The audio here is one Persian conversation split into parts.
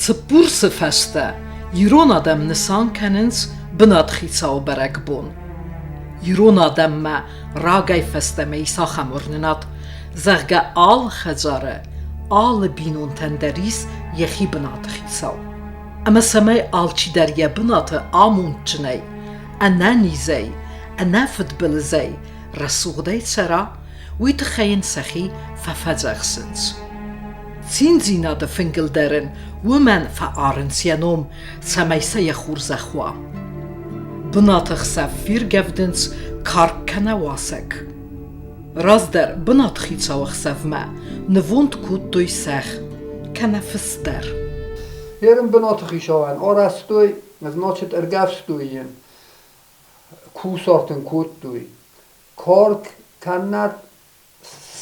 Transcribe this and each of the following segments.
Цпурсы фәсті, Ирон адам нысан кәнінс бынат хицауы бәрәк бон. Ирон адам мә рагай фәсті мейса хамурнынат, зәғгә ал хәзары, al binun tenderis yehi bınatı xitsav. Ama semay alçı derye bınatı amuntçınay, ananizey, anafıdbilizey, rasuğday tsara, uytıxayin sahi fafadzaqsınız. Zinzina da fingilderin, women faarensyanom, semaysa yaxur zaxwa. Bınatı xsav virgevdins kark kanawasek. Razder bınat xitsav xsavma, نوند کود توی سخ کنفستر. Yerën bınatı xishavan, arastoy, значит ergavstoyin, kusartın kuttoy. Kork kannat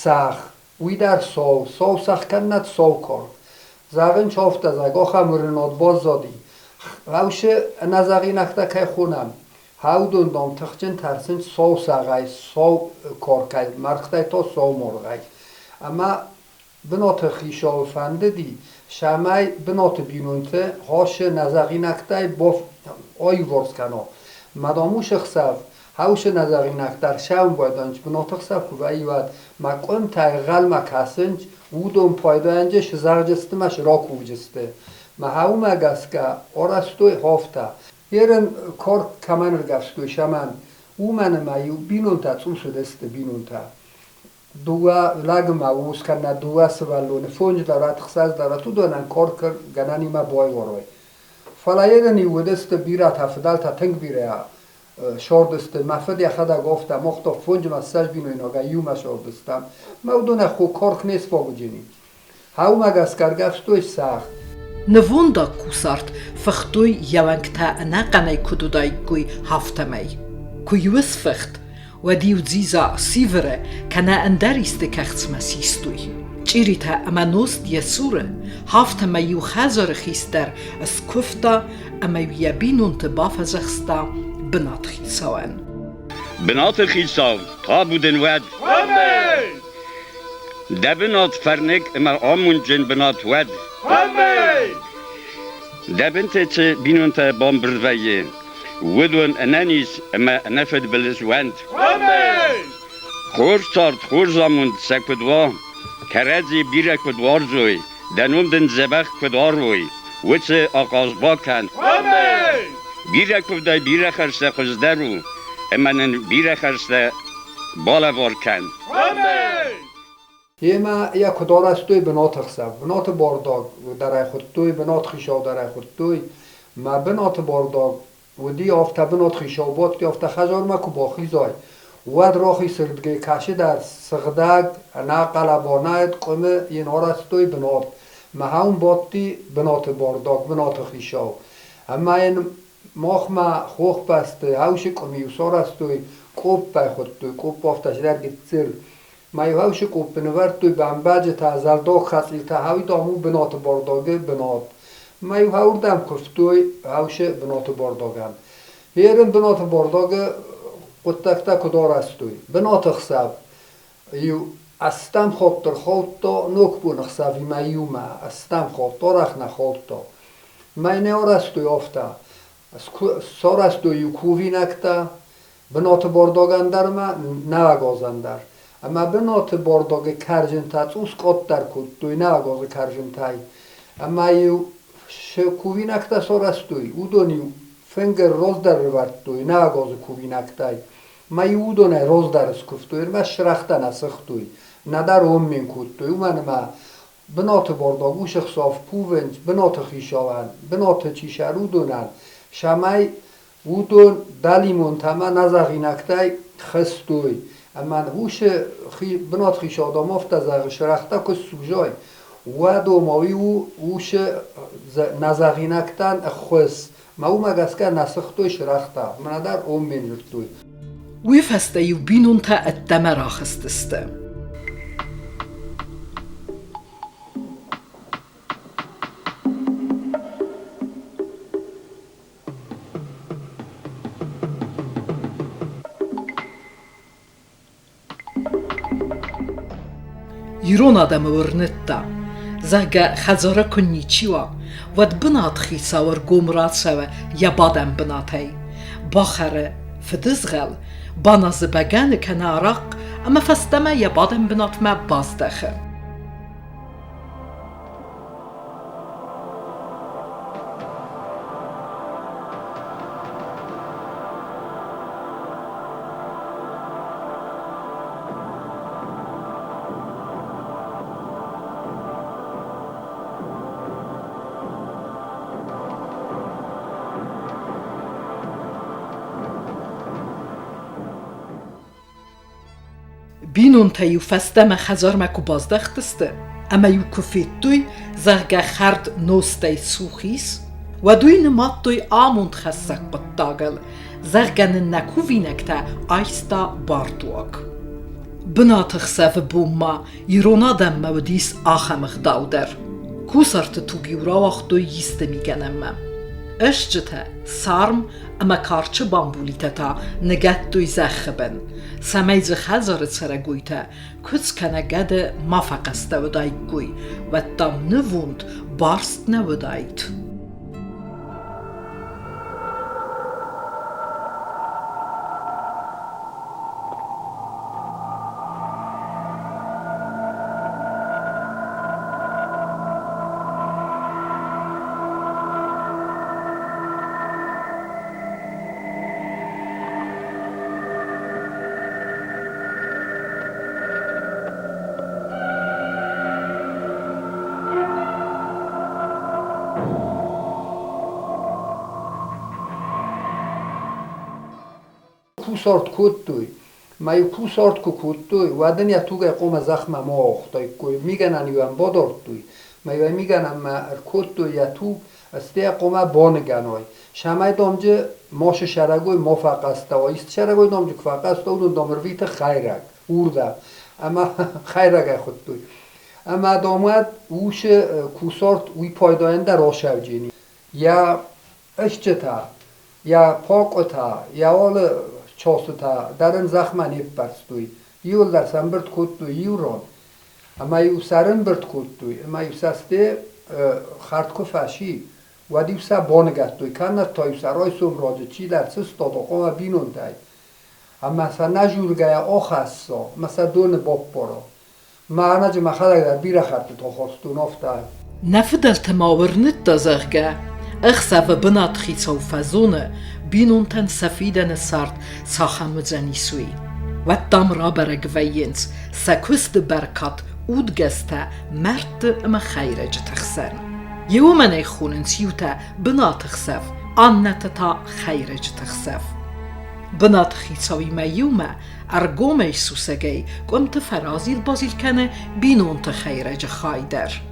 sach, uydar sov sach kannat sov kork. Zagin çofta zag, oxamurunat bozzadi. Gavşe nazagin akta kay khunam. Havdun dom tıxçın tersin sov sagay, sov korkay, marktay to sov morgay. Ama bınatı xişav fendedi, şamay bınatı binunte, haş nazaginaktay bof ay vorz kano. Madamuş xsav, haş nazaginaktar şam baydanç bınatı xsav kuvayvad, makom taygal makasınç, udum paydanç zarcıstmaş rakuvciste. Mahav magaska orastoy hafta. Yerın kork kamanır gavstoy şaman. Umanı mayu binunta tsumsudeste binunta. Dua lagma uskana dua svalone fonj darat xsaz darat udonan kork ganani ma boy voroy. Falayedani udeste birat afdal ta teng bira shordeste mafad yaxada gofta moxto fonj masaj binoino ga yuma shordestam maudona khu kork nes fogujini. Hau magas kargafstoy sach. Nvonda kusart fakhtoy yawankta anaqanay kududay kuy haftamay. Kuyus fakht وديو زيزا سيفرة كنا أندريست كخص مسيستوي. چيريتا أما نوست يسورة هافتا ما يوخازر خيستر اسكفتا أما يبينون تبافا زخستا بنات خيساوان. بنات خيساو طابودن ود ده بنات فرنك أما آمون جن بنات ود ده بنت بينون تبام برويه ودون انانیس اما نفد بلزوند خور سارت خور زموند سکودوا کرزی بیره کودوار زوی دنوم دن زبخ کودوار وی وچه آقاز با کن بیره کودای بیره خرسته خزدرو اما نن بیره خرسته بالا وار کن یما یا کدار است توی بنات خسب بنات بارداگ درای خود توی بنات خیشاو درای خود توی ما بنات بارداگ ودی آفته بنات خیشابات که آفته خزار مکو با خیزای ود راخی سردگه کشی در سغدگ نقل بانایت قمه این آرستوی بنات ما هم باتی بنات بارداگ بنات خیشاب اما این ماخما خوخ بسته هاوش کمی و سارستوی کوب پای خود توی کوب آفتش در گتزل ما یو هاوش کوب بنورد توی بمبج تا زرداگ خسیل تا هاوی دامو بنات بارداگه بنات ما یو هاوردم کفتوی هاوش بنات بارداگم هیرن بنات بارداگه قطعتا کدار استوی بنات خساب یو استم خاطر خالتا نوک بون خسابی ما یو ما استم خالتا رخ نخالتا ما نیار استوی آفتا سار استوی یو کووی نکتا بنات بارداگندر ما نوگازندر اما بنات بارداگه کرجن تاц اوس قطر کد توی نوگاز کرجن تای اما یو کووینکتا سارستوی او دونی فنگر روز در رورد توی نه آگاز کووینکتای ما او دونه روز در اسکفتوی ما شرخته نسختوی نه در اومین کود توی من ما بنات بارداگو شخصاف پوونج بنات خیشاون بنات چیشر او دونن شمای او دون دلیمون تما نزاغینکتای خستوی اما هوش بنات خیشادام افت زاغ شرخته که سوجای و دوماوی او اوش نزاغینکتن خوز ما او مگسکه نسختوی شرخته من در اون بینجرتوی وی فسته یو بینون تا ادمه را خستسته Ирон адамы өрнетта. Зага хазара конничива, ود بنات خیساور گمراتسوه یا بادم بناتی باخره فدزغل باناز بگن کنارق اما فستمه یا بادم بنات ما بازدخه بینون تایو فستم خزار مکو بازدختسته اما یو کفید توی زرگه خرد نوستای سوخیس و دوی نمات توی آموند خسک قطاقل زرگه نکو وینکتا آیستا باردواک بنات خسف بوما یرونا دم مودیس آخم غداو در کوسارت تو بیورا وقت توی یسته میگنم اشجته سارم اما کارچه بامبولیته تا نگت توی زخبن سمیز خزارت سرگویته کس کنه گده مافقسته ودای گوی و دام نووند بارست نودایت کوسارت کود توی مایو کوسارت کو کود توی و دنیا توی قوم زخم ما اختای کوی میگن انیوان بادارت توی مایو میگن اما کود توی یا تو استی قوم بانگنای شمای دامجه ماش شرگوی موفق است و است شرگوی دامجه کفاق است و اون دامرویت خیرک ورده اما خیرک خود توی اما دامد اوش کوسارت وی پایداینده راشوجینی یا اشچتا یا پاکتا یا آل چاستا درن زخم نیب برستوی یول در سن برد کود توی یوران اما یو سرن برد کود توی اما یو سسته خردکو فشی و دیو سا بانگت توی کنه تا یو سرای سوم راجه چی در سست دادا قوم بینون تای اما مثلا نجورگه آخ هستا مثلا دون باب بارا معنی جه مخدق در بیره خرد تا خواستون افتا نفدل تماورنت دازرگه æxsæv bынat hицауы fazone binunten safiden sart sahamuzani sui wattam rabereg vayens sakuste berkat udgesta mert ma khayrej takhsan yawman khunen siuta bınat æxsæv annatata khayrej takhsaf bınat hicauı mayuma argomey susagay qomt farazil bazilkane binunt khayrej khayder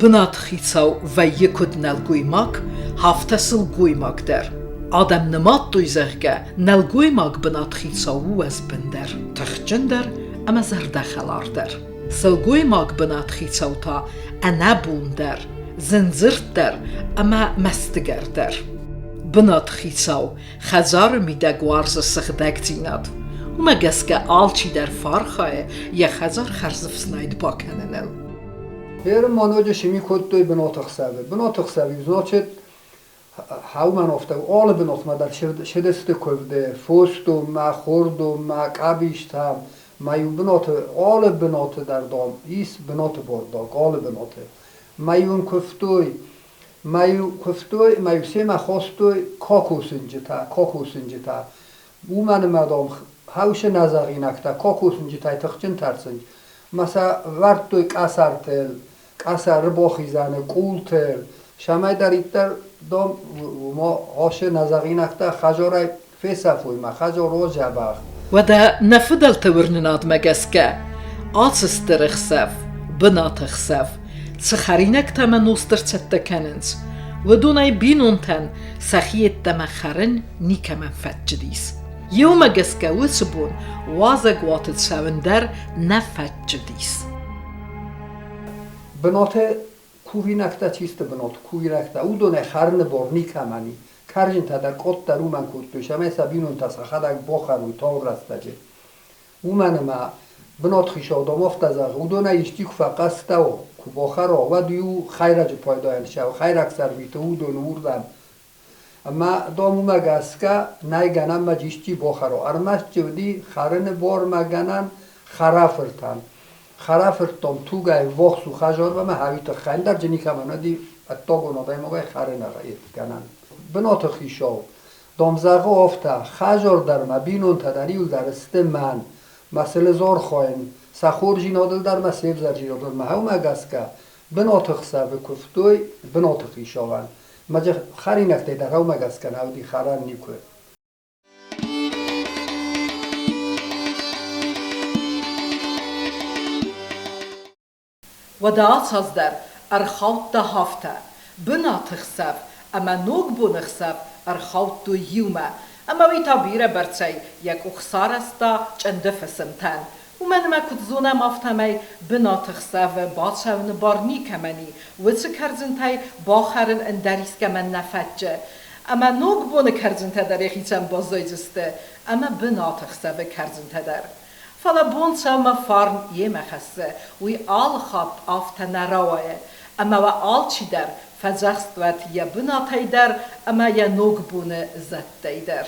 Bınat hicauı ve yekut nelguymak haftasıl guymak der. Adam nımat duyzerge nelguymak bınat hicauı vezbinder. Tıxçınder ama zerdaxalar der. Sılguymak bınat hicauı ta anabun der. Zinzir der ama mestiger der. Bınat hicauı xazar mide guarza sıxdek zinad. Uma geske alçi der farxaye ya xazar xarzıfsnayd bakenenel. هر مانوجه شمی کد توی بنات æxsæv بنات æxsæv значит هاو من افته آل بنات ما در شدست کفده فوستو ما خوردو ما قبیشتم ما یو بنات آل بنات در دام ایس بنات بارداگ آل بنات ما یون کفتوی ما یو سیما خواستوی کاکوسنجتا او من مدام هاوش نزاقی نکتا کاکوسنجتا تخچن ترسنج مثلا ورد توی قصرتل قصر باخیزنه قولتل شمای در ایتر دام ما آش نزاقی نکتا خجاره فیسفوی ما خجاره جبخ و دا نفدل تورنناد مگسکه آسستر æxsæv بنات æxsæv سخرینک تما نوستر تتکننز و دونای بینونتن سخیت تما خرن نیکمن فتجدیس یوم گسکوی سبون وازگ واتد سوندر نفتجدیس بناته کوی نکته چیست بنات کوی نکته او دونه خرن بار نیکمنی کرجن تا در قط در او من کتوش همه سبینون تا سخدک باخر و تا رستجه او من ما بنات خیشادم افتازه او دونه ایشتی که فقسته و که باخر و دیو خیرج پایدایل شو خیرک سرویت او دونه اوردم اما دامو مگسکه نایگنم مجیشتی باخر و ارمش جودی خرن بار مگنن خرافرتن خرافرتم تو گای وقت و خجار و ما هویت خیل در جنی که منو دی اتاقو نادای مگای خرن غیت کنن بنات خیشاو دامزاقه آفته خجار در ما بینون تدریول در است من مسئله زار خواهیم سخور جینادل در ما سیب زر جینادل ما هاو مگسکه بنات خسته کفتوی بنات خیشاوان مجه خری نکته در هاو مگسکه هاو دی خرن نیکوه و داعت از در ارخوت ده هفته بنا تخسف اما نوگ بو نخسف ارخوت دو یومه اما وی تابیره برچه یک اخسار استا چنده فسمتن و من ما کد زونه مافتمه بنا تخسف بادشون بارنی کمنی و چه کرزنتای باخرن اندریس که من نفتجه اما نوگ بو نکرزنته در یخیچم بازای جسته اما بنا تخسف کرزنته در فلا بون شما فارن یمخسه وی آل خاب آفته نراوه اما و آل چی در فجخست وات یا بناتای در اما یا نوگ بونه زد در